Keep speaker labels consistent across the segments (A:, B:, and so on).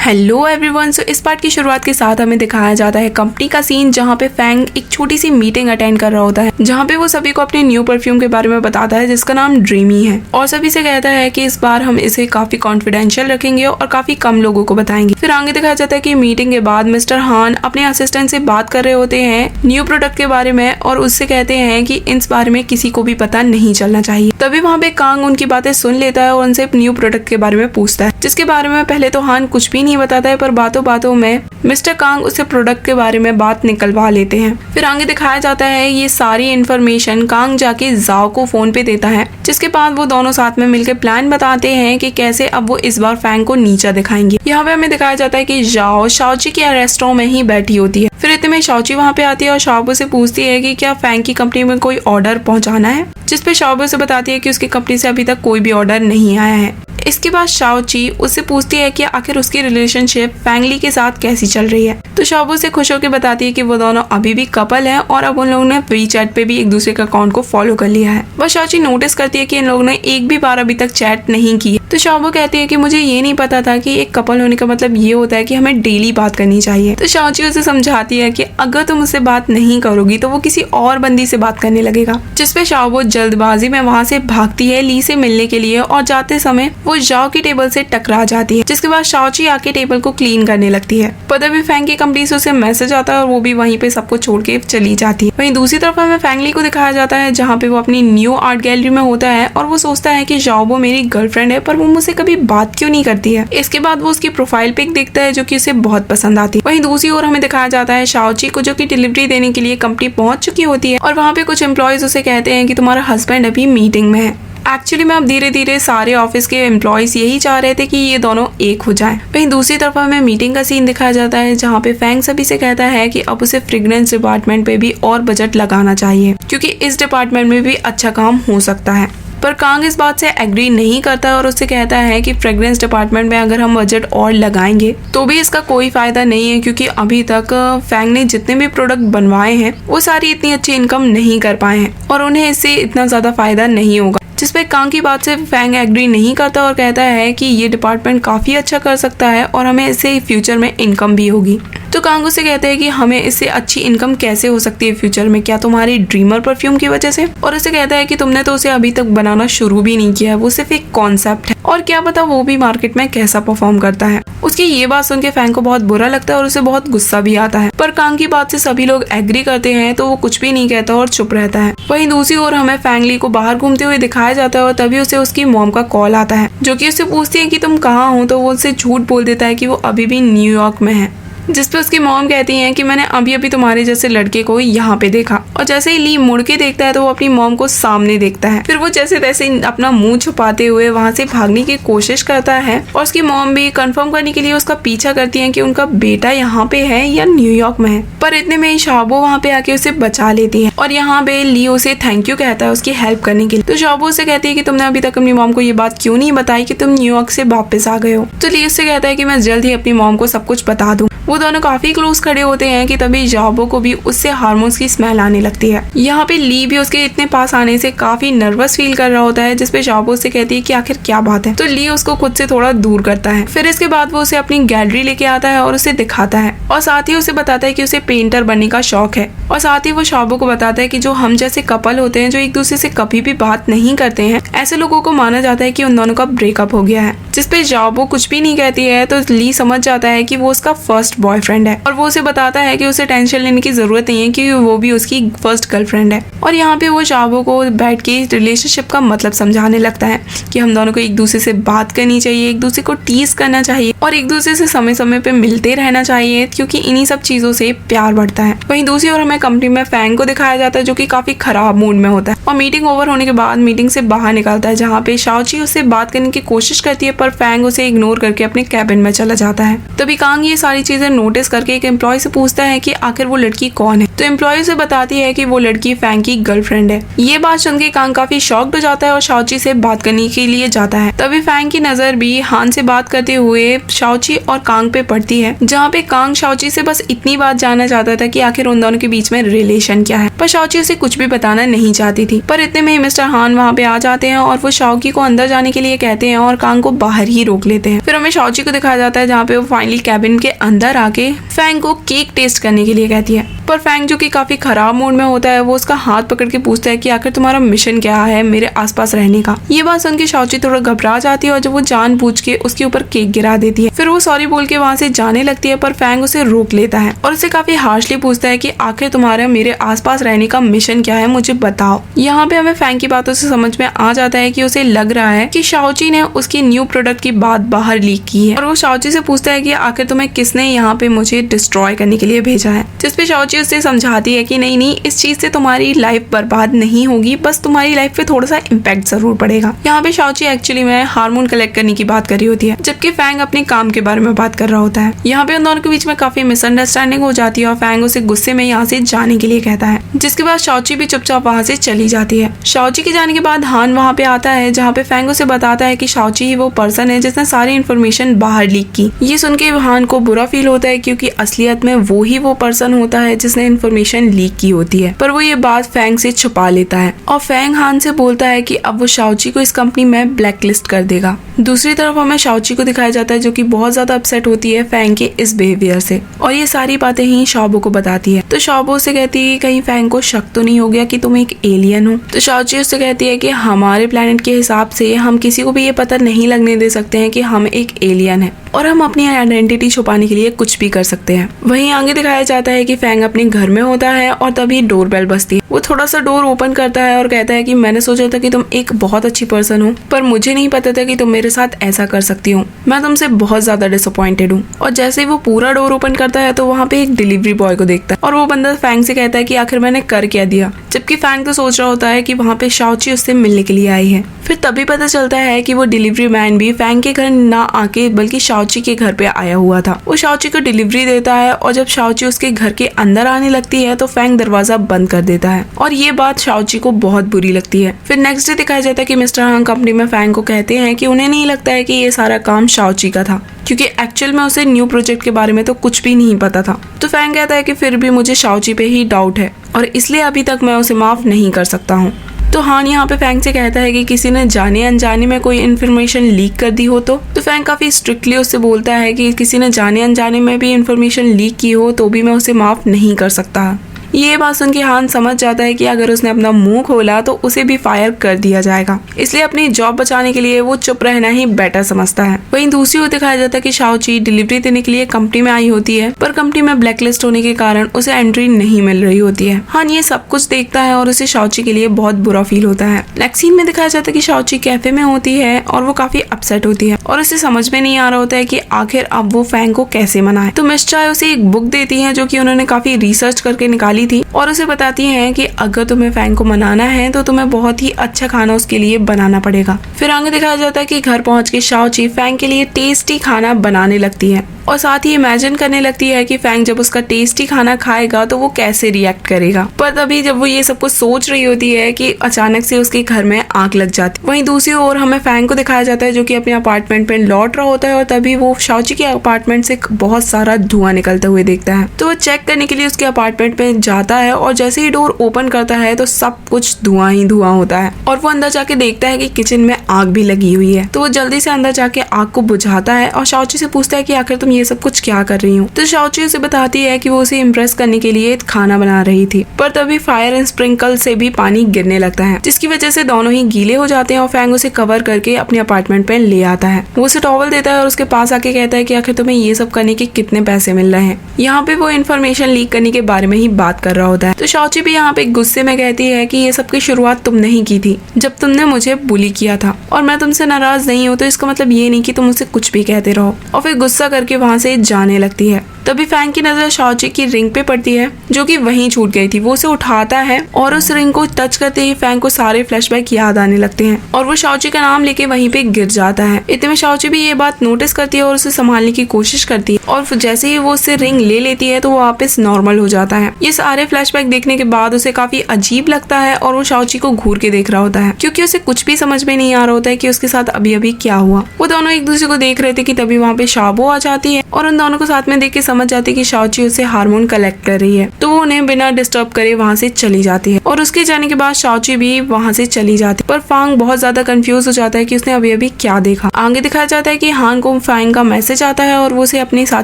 A: Hello everyone. सो इस part की शुरुआत के साथ हमें दिखाया जाता है कंपनी का सीन जहाँ पे फैंग एक छोटी सी मीटिंग अटेंड कर रहा होता है, जहाँ पे वो सभी को अपने न्यू परफ्यूम के बारे में बताता है जिसका नाम ड्रीमी है और सभी से कहता है कि इस बार हम इसे काफी कॉन्फिडेंशियल रखेंगे और काफी कम लोगों को बताएंगे। फिर आगे दिखाया जाता है कि मीटिंग के बाद मिस्टर हान अपने असिस्टेंट से बात कर रहे होते हैं न्यू प्रोडक्ट के बारे में और उससे कहते हैं कि इस बारे में किसी को भी पता नहीं चलना चाहिए। तभी वहाँ पे कांग उनकी बातें सुन लेता है और उनसे न्यू प्रोडक्ट के बारे में पूछता है, जिसके बारे में पहले तो हान कुछ भी नहीं बताता है, पर बातों बातों में मिस्टर कांग उससे प्रोडक्ट के बारे में बात निकलवा लेते हैं। फिर आगे दिखाया जाता है ये सारी इन्फॉर्मेशन कांग जाके जाओ को फोन पे देता है, जिसके बाद वो दोनों साथ में मिलकर प्लान बताते हैं कि कैसे अब वो इस बार फैंग को नीचा दिखाएंगे। यहाँ पे हमें दिखाया जाता है कि जाओ शाओची के रेस्टोरेंट में ही बैठी होती है। फिर इतने में शाओची वहाँ पे आती है और शाओबो से पूछती है कि क्या फैंग की कंपनी में कोई ऑर्डर पहुँचाना है, जिसपे शाओबो से बताती है कि उसकी कंपनी से अभी तक कोई भी ऑर्डर नहीं आया है। इसके बाद शाओची उससे पूछती है कि आखिर उसकी रिलेशनशिप फैंगली के साथ कैसी चल रही है, तो शाओबो से खुश होकर बताती है कि वो दोनों अभी भी कपल हैं और अब उन लोगों ने वीचैट पे भी एक दूसरे के अकाउंट को फॉलो कर लिया है। वह शाओची नोटिस करती है कि इन लोगों ने एक भी बार अभी तक चैट नहीं की, तो शाओबो कहती है कि मुझे ये नहीं पता था कि एक कपल होने का मतलब ये होता है कि हमें डेली बात करनी चाहिए। तो शाओची उसे समझाती है कि अगर तुम उससे बात नहीं करोगी तो वो किसी और बंदी से बात करने लगेगा, जिसपे शाओबो जल्दबाजी में वहाँ से भागती है ली से मिलने के लिए और जाते समय वो जाओ की टेबल से टकरा जाती है, जिसके बाद शाओची आके टेबल को क्लीन करने लगती है। पर तभी फैंग की कंपनी से उसे मैसेज आता है और वो भी वहीं पे सबको छोड़ के चली जाती है। वहीं दूसरी तरफ हमें फैंगली को दिखाया जाता है जहाँ पे वो अपनी न्यू आर्ट गैलरी में होता है और वो सोचता है कि शाओबो मेरी गर्लफ्रेंड है पर वो मुझसे कभी बात क्यों नहीं करती है। इसके बाद वो उसकी प्रोफाइल पिक देखता है जो कि उसे बहुत पसंद आती है। वहीं दूसरी ओर हमें दिखाया जाता है शाओची को जो कि डिलीवरी देने के लिए कंपनी पहुंच चुकी होती है और वहाँ पे कुछ एम्प्लॉयज उसे कहते हैं कि तुम्हारा हस्बैंड अभी मीटिंग में है। एक्चुअली में अब धीरे धीरे सारे ऑफिस के एम्प्लॉयज यही चाह रहे थे कि ये दोनों एक हो जाएं। वहीं दूसरी तरफ हमें मीटिंग का सीन दिखाया जाता है जहाँ पे फैंग सभी से कहता है कि अब उसे फ्रेग्रेंस डिपार्टमेंट पे भी और बजट लगाना चाहिए क्योंकि इस डिपार्टमेंट में भी अच्छा काम हो सकता है। पर कांग इस बात से एग्री नहीं करता और उससे कहता है कि फ्रेग्रेंस डिपार्टमेंट में अगर हम बजट और लगाएंगे तो भी इसका कोई फायदा नहीं है, क्योंकि अभी तक फैंग ने जितने भी प्रोडक्ट बनवाए हैं वो सारी इतनी अच्छी इनकम नहीं कर पाए हैं और उन्हें इससे इतना ज्यादा फायदा नहीं होगा। जिसपे कांग की बात से फैंग एग्री नहीं करता और कहता है कि ये डिपार्टमेंट काफी अच्छा कर सकता है और हमें इससे फ्यूचर में इनकम भी होगी। तो कांग उसे कहते हैं कि हमें इससे अच्छी इनकम कैसे हो सकती है फ्यूचर में, क्या तुम्हारी ड्रीमर परफ्यूम की वजह से? और उसे कहता है कि तुमने तो उसे अभी तक बनाना शुरू भी नहीं किया है, वो सिर्फ एक कॉन्सेप्ट है और क्या पता वो भी मार्केट में कैसा परफॉर्म करता है। उसकी ये बात सुन के फैंग को बहुत बुरा लगता है और उसे बहुत गुस्सा भी आता है, पर कांग की बात से सभी लोग एग्री करते हैं तो वो कुछ भी नहीं कहता और चुप रहता है। वहीं दूसरी ओर हमें फैंगली को बाहर घूमते हुए दिखाया जाता है और तभी उसे उसकी मॉम का कॉल आता है जो कि उससे पूछती है कि तुम कहाँ हो, तो वो उससे झूठ बोल देता है कि वो अभी भी न्यूयॉर्क में है, जिसपे उसकी मॉम कहती हैं कि मैंने अभी अभी तुम्हारे जैसे लड़के को यहाँ पे देखा। और जैसे ही ली मुड़ के देखता है तो वो अपनी मॉम को सामने देखता है। फिर वो जैसे तैसे अपना मुंह छुपाते हुए वहाँ से भागने की कोशिश करता है और उसकी मॉम भी कंफर्म करने के लिए उसका पीछा करती है कि उनका बेटा यहाँ पे है या न्यूयॉर्क में है। पर इतने में ही शाओबो वहाँ पे आके उसे बचा लेती है और यहाँ पे ली उसे थैंक यू कहता है उसकी हेल्प करने के लिए। तो शाओबो से कहती है कि तुमने अभी तक अपनी मॉम को ये बात क्यों नहीं बताई कि तुम न्यूयॉर्क से वापस आ गए हो। तो ली उससे कहता है कि मैं जल्द ही अपनी मॉम को सब कुछ बता दूं। वो दोनों काफी क्लोज खड़े होते हैं कि तभी शाओबो को भी उससे हार्मोन्स की स्मेल आने लगती है। यहाँ पे ली भी उसके इतने पास आने से काफी नर्वस फील कर रहा होता है, जिसपे शाओबो से कहती है कि आखिर क्या बात है। तो ली उसको खुद से थोड़ा दूर करता है। फिर इसके बाद वो उसे अपनी गैलरी लेके आता है और उसे दिखाता है और साथ ही उसे बताता है कि उसे पेंटर बनने का शौक है। और साथ ही वो शाओबो को बताता है कि जो हम जैसे कपल होते हैं जो एक दूसरे से कभी भी बात नहीं करते हैं, ऐसे लोगों को माना जाता है कि उन दोनों का ब्रेकअप हो गया है। जिसपे शाओबो कुछ भी नहीं कहती है तो ली समझ जाता है कि वो उसका फर्स्ट बॉयफ्रेंड है और वो उसे बताता है कि उसे टेंशन लेने की जरूरत नहीं है क्योंकि वो भी उसकी फर्स्ट गर्लफ्रेंड है। और यहाँ पे वो शाओबो को बैठ के रिलेशनशिप का मतलब समझाने लगता है कि हम दोनों को एक दूसरे से बात करनी चाहिए, एक दूसरे को टीज करना चाहिए और एक दूसरे से समय समय पे मिलते रहना चाहिए, क्योंकि इन्हीं सब चीजों से प्यार बढ़ता है। वहीं दूसरी ओर हमें कंपनी में फैंग को दिखाया जाता है जो कि काफी खराब मूड में होता है और मीटिंग ओवर होने के बाद मीटिंग से बाहर निकलता है, जहाँ पे शाओची उससे बात करने की कोशिश करती है पर फैंग उसे इग्नोर करके अपने कैबिन में चला जाता है। तभी कांग ये सारी चीजें उसे नोटिस करके एक एम्प्लॉय से पूछता है कि आखिर वो लड़की कौन है। तो एम्प्लॉय से बताती है कि वो लड़की फैंग की गर्लफ्रेंड है। ये बात सुन के कांग काफी शॉक्ड हो जाता है और शाओची से बात करने के लिए जाता है। तभी फैंग की नजर भी हान से बात करते हुए शाओची और कांग पे पड़ती है, जहाँ पे कांग शाओची से बस इतनी बात जानना चाहता था कि आखिर उन दोनों के बीच में रिलेशन क्या है, पर शाओची उसे कुछ भी बताना नहीं चाहती थी। पर इतने में ही मिस्टर हान वहाँ पे आ जाते हैं और वो शाओकी को अंदर जाने के लिए कहते हैं और कांग को बाहर ही रोक लेते हैं। फिर हमें शाओची को दिखाया जाता है जहाँ पे वो फाइनली कैबिन के अंदर आके फैंग को केक टेस्ट करने के लिए कहती है। पर फैंग जो कि काफी खराब मूड में होता है, वो उसका हाथ पकड़ के पूछता है कि आखिर तुम्हारा मिशन क्या है मेरे आसपास रहने का। ये बात सुन के शाओची थोड़ा घबरा जाती है और जब वो जानबूझ के उसके ऊपर केक गिरा देती है। फिर वो सॉरी बोल के वहाँ से जाने लगती है, पर फैंग उसे रोक लेता है और उसे काफी हार्शली पूछता है कि आखिर तुम्हारा मेरे आसपास रहने का मिशन क्या है, मुझे बताओ। यहाँ पे हमें फैंग की बातों से समझ में आ जाता है कि उसे लग रहा है कि शाओची ने उसकी न्यू प्रोडक्ट की बात बाहर लीक की है। और वो शाओची से पूछता है कि आखिर तुम्हें किसने यहाँ पे मुझे डिस्ट्रॉय करने के लिए भेजा है। जिसपे शाओची उससे समझाती है कि नहीं, इस चीज से तुम्हारी लाइफ बर्बाद नहीं होगी, बस तुम्हारी लाइफ पे थोड़ा सा इम्पैक्ट जरूर पड़ेगा। यहाँ पे शाओची एक्चुअली में हार्मोन कलेक्ट करने की बात कर रही होती है, जबकि फैंग अपने काम के बारे में बात कर रहा होता है। यहाँ पे उन दोनों के बीच में काफी मिसअंडरस्टैंडिंग हो जाती है और फैंग उसे गुस्से में यहाँ से जाने के लिए कहता है, जिसके बाद शाओची भी चुपचाप वहाँ से चली जाती है। शाओची के जाने के बाद हान वहाँ पे आता है, जहाँ पे फैंग उसे बताता है कि शाओची ही वो पर्सन है जिसने सारी इन्फॉर्मेशन बाहर लीक की। ये सुन के हान को बुरा फील होता है, क्योंकि असलियत में वो ही वो पर्सन होता है जिसने इन्फॉर्मेशन लीक की होती है। पर वो ये बात फैंग से छुपा लेता है और फैंग हान से बोलता है कि अब वो शाओची को इस कंपनी में ब्लैक लिस्ट कर देगा। दूसरी तरफ हमें शाओची को दिखाया जाता है जो कि बहुत ज्यादा अपसेट होती है फैंग के इस बिहेवियर से, और ये सारी बातें ही शाओबो को बताती है। तो शाओबो से कहती है कि कहीं फैंग को शक तो नहीं हो गया कि तुम एक एलियन हो। तो शाओची उससे कहती है कि हमारे प्लेनेट के हिसाब से हम किसी को भी ये पता नहीं लगने दे सकते हैं कि हम एक एलियन है, और हम अपनी आइडेंटिटी छुपाने के लिए कुछ भी कर सकते हैं। वहीं आगे दिखाया जाता है कि फैंग अपने घर में होता है और तभी डोरबेल बजती है। वो थोड़ा सा डोर ओपन करता है और कहता है कि मैंने सोचा था कि तुम एक बहुत अच्छी पर्सन हो, पर मुझे नहीं पता था कि तुम मेरे साथ ऐसा कर सकती हो। मैं तुमसे बहुत ज्यादा डिसअपॉइंटेड हूँ। और जैसे ही वो पूरा डोर ओपन करता है तो वहाँ पे एक डिलीवरी बॉय को देखता है और वो बंदा फैंग से कहता है कि आखिर मैंने कर क्या दिया, जबकि फैंग तो सोच रहा होता है कि वहाँ पे शाओची उससे मिलने के लिए आई है। फिर तभी पता चलता है कि वो डिलीवरी मैन भी फैंग के घर ना आके बल्कि शाओची के घर पे आया हुआ था। वो शाओची को डिलीवरी देता है और जब शाओची उसके घर के अंदर आने लगती है तो फैंग दरवाजा बंद कर देता है और ये बात शाओची को बहुत बुरी लगती है। फिर नेक्स्ट डे दिखाया जाता है कि मिस्टर हांग कंपनी में फैंग को कहते हैं कि उन्हें नहीं लगता है कि ये सारा काम शाओची का था, क्योंकि एक्चुअल में उसे न्यू प्रोजेक्ट के बारे में तो कुछ भी नहीं पता था। तो फैंग कहता है कि फिर भी मुझे शाओची पे ही डाउट है और इसलिए अभी तक मैं उसे माफ नहीं कर सकता हूँ। तो हान यहाँ पे फैंग से कहता है कि किसी ने जाने अनजाने में कोई इन्फॉर्मेशन लीक कर दी हो तो फैंग काफी स्ट्रिक्टली उससे बोलता है कि किसी ने जाने अनजाने में भी इन्फॉर्मेशन लीक की हो तो भी मैं उसे माफ नहीं कर सकता। ये बात सुन के हान समझ जाता है कि अगर उसने अपना मुंह खोला तो उसे भी फायर कर दिया जाएगा, इसलिए अपनी जॉब बचाने के लिए वो चुप रहना ही बेटर समझता है। वहीं दूसरी ओर दिखाया जाता है कि शाओची डिलीवरी देने के लिए कंपनी में आई होती है, पर कंपनी में ब्लैकलिस्ट होने के कारण उसे एंट्री नहीं मिल रही होती है। हान ये सब कुछ देखता है और उसे शाओची के लिए बहुत बुरा फील होता है। नेक्स्ट सीन में दिखाया जाता है कि शाओची कैफे में होती है और वो काफी अपसेट होती है और उसे समझ में नहीं आ रहा होता है कि आखिर अब वो फैंग को कैसे मनाए। तो मिस चाय उसे एक बुक देती है जो कि उन्होंने काफी रिसर्च करके निकाली थी और उसे बताती हैं कि अगर तुम्हें फैंग को मनाना है तो तुम्हें बहुत ही अच्छा खाना उसके लिए बनाना पड़ेगा। फिर आगे दिखाया जाता है कि घर पहुंच के शाओची फैंग के लिए टेस्टी खाना बनाने लगती है और साथ ही इमेजिन करने लगती है कि फैंग जब उसका टेस्टी खाना खाएगा तो वो कैसे रिएक्ट करेगा। पर तभी जब वो ये सब कुछ सोच रही होती है कि अचानक से उसके घर में आग लग जाती है। वहीं दूसरी ओर हमें फैंग को दिखाया जाता है जो कि अपने अपार्टमेंट में लौट रहा होता है और तभी वो शाओची के अपार्टमेंट से बहुत सारा धुआं निकलते हुए देखता है। तो वो चेक करने के लिए उसके अपार्टमेंट में जाता है और जैसे ही डोर ओपन करता है तो सब कुछ धुआं ही धुआं होता है और वो अंदर जाके देखता है कि किचन में आग भी लगी हुई है। तो वो जल्दी से अंदर जाके आग को बुझाता है और शाओची से पूछता है कि आखिर तुम ये सब कुछ क्या कर रही हो। तो शाओची उसे बताती है कि वो उसे इम्प्रेस करने के लिए खाना बना रही थी, पर तभी फायर एंड स्प्रिंकल से भी पानी गिरने लगता है जिसकी वजह से दोनों ही गीले हो जाते हैं और फैंग उसे कवर करके अपने अपार्टमेंट पे ले आता है। वो उसे टॉवल देता है और उसके पास आके कहता है कि आखिर तुम्हें ये सब करने के कितने पैसे मिल रहे हैं। यहाँ पे वो इन्फॉर्मेशन लीक करने के बारे में ही बात कर रहा होता है। तो शाओची भी यहाँ पे गुस्से में कहती है कि ये सब की शुरुआत तुमने ही की थी जब तुमने मुझे बुली किया था और मैं तुमसे नाराज नहीं हूँ, तो इसका मतलब ये नहीं कि तुम मुझसे कुछ भी कहते रहो। और फिर गुस्सा करके वहाँ से जाने लगती है। तभी फैंग की नजर शाओची की रिंग पे पड़ती है जो कि वहीं छूट गई थी। वो उसे उठाता है और उस रिंग को टच करते ही फैंग को सारे फ्लैशबैक याद आने लगते हैं और वो शाओची का नाम लेके वहीं पे गिर जाता है। इतने में शाओची भी ये बात नोटिस करती है और उसे संभालने की कोशिश करती है और जैसे ही वो उससे रिंग ले लेती है तो वो वापस नॉर्मल हो जाता है। ये सारे फ्लैशबैक देखने के बाद उसे काफी अजीब लगता है और वो शाओची को घूर के देख रहा होता है क्योंकि उसे कुछ भी समझ में नहीं आ रहा होता है कि उसके साथ अभी अभी क्या हुआ। वो दोनों एक दूसरे को देख रहे थे कि तभी वहाँ पे शाबो आ जाती है और उन दोनों को साथ में देख के समझ जाती है कि शाओची उसे हार्मोन कलेक्ट कर रही है, तो वो उन्हें बिना डिस्टर्ब करे वहाँ से चली जाती है और उसके जाने के बाद शाओची भी वहाँ से चली जाती है। पर फांग बहुत ज्यादा कंफ्यूज हो जाता है कि उसने अभी अभी क्या देखा। आगे दिखाया जाता है कि हान को फैंग का मैसेज आता है और वो उसे अपने साथ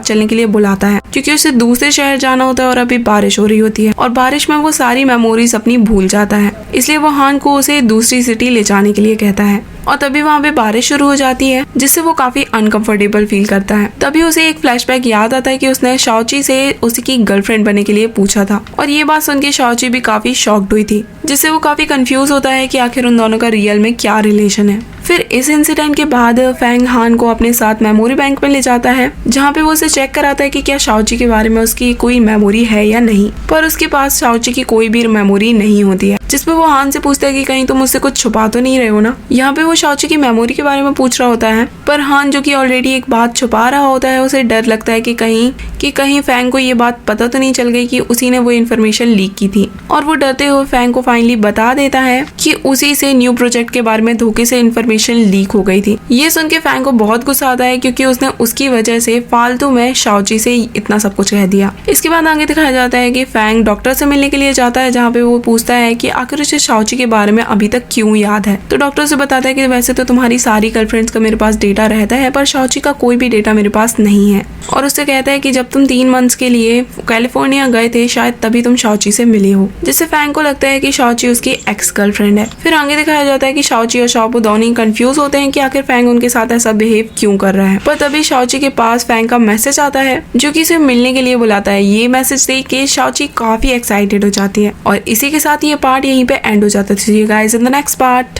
A: चलने के लिए बुलाता है क्योंकि उसे दूसरे शहर जाना होता है और अभी बारिश हो रही होती है और बारिश में वो सारी मेमोरीज अपनी भूल जाता है, इसलिए वो हान को उसे दूसरी सिटी ले जाने के लिए कहता है और तभी वहाँ पे बारिश शुरू हो जाती है जिससे वो काफी अनकंफर्टेबल फील करता है। तभी उसे एक फ्लैशबैक याद आता है कि उसने शाओची से उसी की गर्लफ्रेंड बनने के लिए पूछा था और ये बात सुन के शाओची भी काफी शॉक्ड हुई थी, जिससे वो काफी कंफ्यूज होता है कि आखिर उन दोनों का रियल में क्या रिलेशन है। फिर इस इंसिडेंट के बाद फैंग हान को अपने साथ मेमोरी बैंक में ले जाता है जहाँ पे वो उसे चेक कराता है कि क्या शाओची के बारे में उसकी कोई मेमोरी है या नहीं, पर उसके पास शाओची की कोई भी मेमोरी नहीं होती है, जिसपे वो हान से पूछता है कि कहीं तुम मुझसे कुछ छुपा तो नहीं रहे हो ना। यहाँ पे वो शाओची की मेमोरी के बारे में पूछ रहा होता है पर हान जो कि ऑलरेडी एक बात छुपा रहा होता है उसे डर लगता है कि कहीं फैंग को ये बात पता तो नहीं चल गई कि उसी ने वो इन्फॉर्मेशन लीक की थी और वो डरते हुए फैंग को फाइनली बता देता है कि उसी से न्यू प्रोजेक्ट के बारे में धोखे से इन्फॉर्मेशन लीक हो गई थी। ये सुन के फैंग को बहुत गुस्सा आता है क्योंकि उसने उसकी वजह से फालतू में शाओची से इतना सब कुछ कह दिया। इसके बाद आगे दिखाया जाता है कि फैंग डॉक्टर से मिलने के लिए जाता है जहाँ पे वो पूछता है कि आखिर उसे शाओची के बारे में अभी तक क्यों याद है। तो डॉक्टर से बताता है कि वैसे तो तुम्हारी सारी गर्लफ्रेंड्स का मेरे पास डेटा रहता है पर शाओची का कोई भी डेटा मेरे पास नहीं है और उससे कहता है कि जब तुम 3 मंथ्स के लिए कैलिफोर्निया गए थे शायद तभी तुम शाओची से मिले हो, जिससे फैंग को लगता है कि शाओची उसकी एक्स गर्लफ्रेंड है। फिर आगे दिखाया जाता है कि शाओची और शाओबू दोनों कंफ्यूज होते हैं कि आखिर फैंग उनके साथ ऐसा बिहेव क्यों कर रहा है। पर तभी शाओची के पास फैंग का मैसेज आता है जो कि उसे मिलने के लिए बुलाता है। ये मैसेज देख के शाओची काफी एक्साइटेड हो जाती है और इसी के साथ ये पार्ट यहीं पे एंड हो जाता है। Guys in the next part.